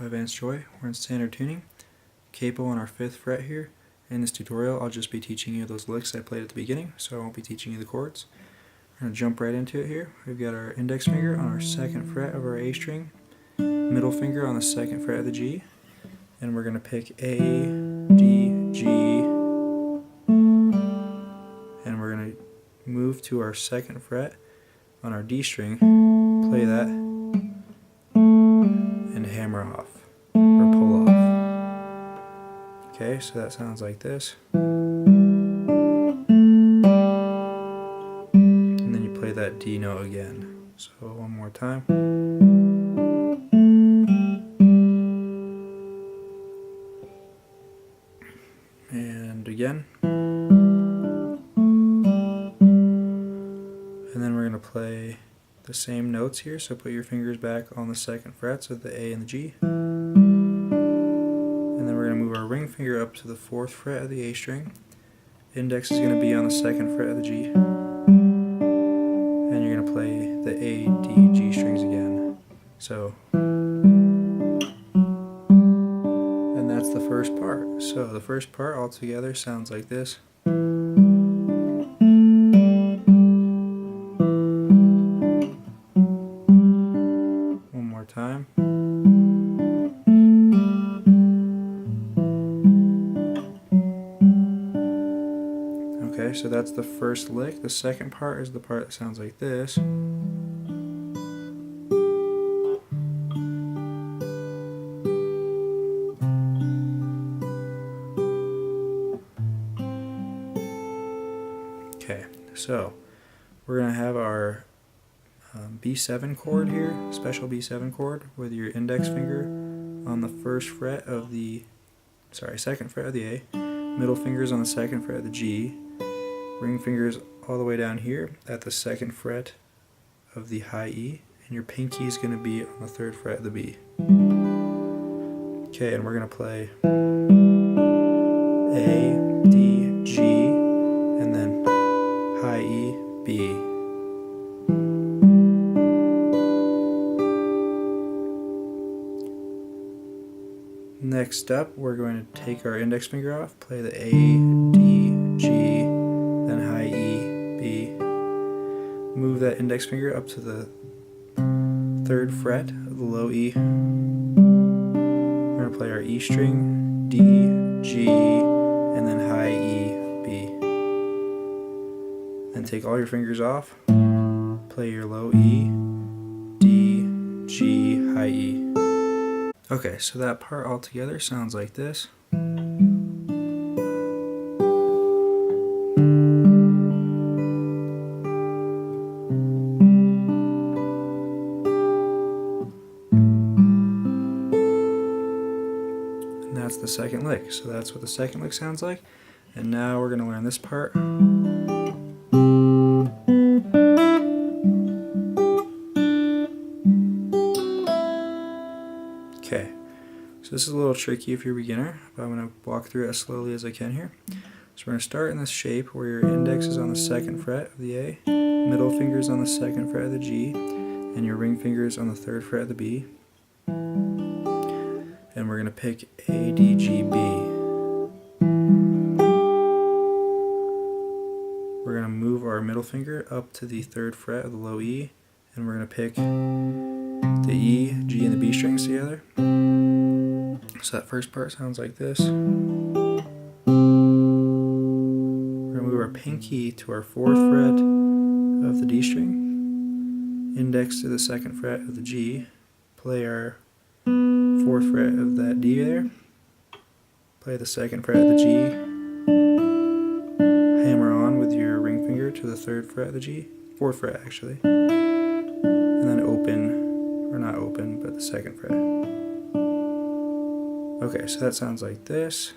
by Vance Joy. We're in standard tuning, capo on our 5th fret here. In this tutorial I'll just be teaching you those licks I played at the beginning, so I won't be teaching you the chords. We're going to jump right into it here. We've got our index finger on our 2nd fret of our A string, middle finger on the 2nd fret of the G, and we're going to pick A, D, G, and we're going to move to our 2nd fret on our D string, play that, and hammer off, or pull off. Okay, so that sounds like this. And then you play that D note again. So one more time. And again. And then we're going to play the same notes here, so put your fingers back on the 2nd frets of the A and the G. And then we're going to move our ring finger up to the 4th fret of the A string. Index is going to be on the 2nd fret of the G. And you're going to play the A, D, G strings again. So, and that's the first part. So the first part altogether sounds like this. Time. Okay, so that's the first lick. The second part is the part that sounds like this. Okay, so we're going to have our B7 chord here, special B7 chord, with your index finger on the 1st fret of the, 2nd fret of the A, middle fingers on the 2nd fret of the G, ring fingers all the way down here at the 2nd fret of the high E, and your pinky is going to be on the 3rd fret of the B. Okay, and we're going to play A, D, G, and then high E, B. Next up, we're going to take our index finger off, play the A, D, G, then high E, B. Move that index finger up to the 3rd fret of the low E. We're going to play our E string, D, G, and then high E, B. Then take all your fingers off, play your low E, D, G, high E. Okay, so that part all together sounds like this. And that's the second lick. So that's what the second lick sounds like. And now we're going to learn this part. Okay, so this is a little tricky if you're a beginner, but I'm going to walk through it as slowly as I can here. So we're going to start in this shape where your index is on the 2nd fret of the A, middle finger is on the 2nd fret of the G, and your ring finger is on the 3rd fret of the B. And we're going to pick A, D, G, B. We're going to move our middle finger up to the 3rd fret of the low E, and we're going to pick the E, G, and the B strings together. So that first part sounds like this. We're going to move our pinky to our 4th fret of the D string, index to the 2nd fret of the G, play our 4th fret of that D there, play the 2nd fret of the G, hammer on with your ring finger to the 3rd fret of the G, 4th fret actually, and then open, or not open, but the 2nd fret. Okay, so that sounds like this.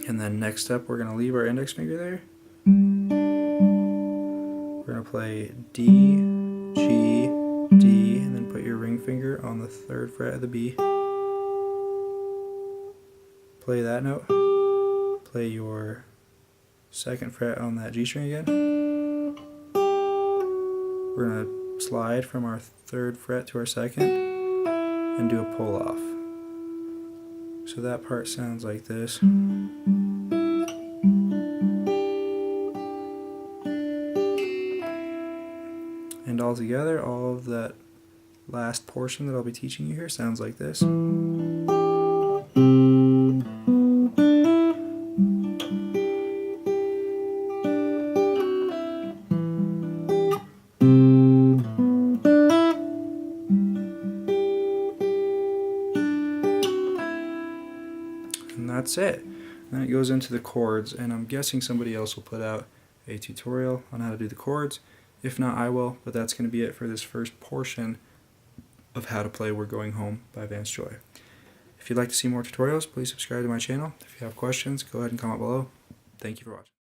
And then next up, we're going to leave our index finger there. We're going to play D, G, D, and then put your ring finger on the 3rd fret of the B. Play that note. Play your 2nd fret on that G string again. We're going to slide from our 3rd fret to our 2nd and do a pull off. So that part sounds like this. And all together, all of that last portion that I'll be teaching you here sounds like this. And that's it. Then it goes into the chords, and I'm guessing somebody else will put out a tutorial on how to do the chords. If not, I will, but that's going to be it for this first portion of how to play We're Going Home by Vance Joy. If you'd like to see more tutorials, please subscribe to my channel. If you have questions, go ahead and comment below. Thank you for watching.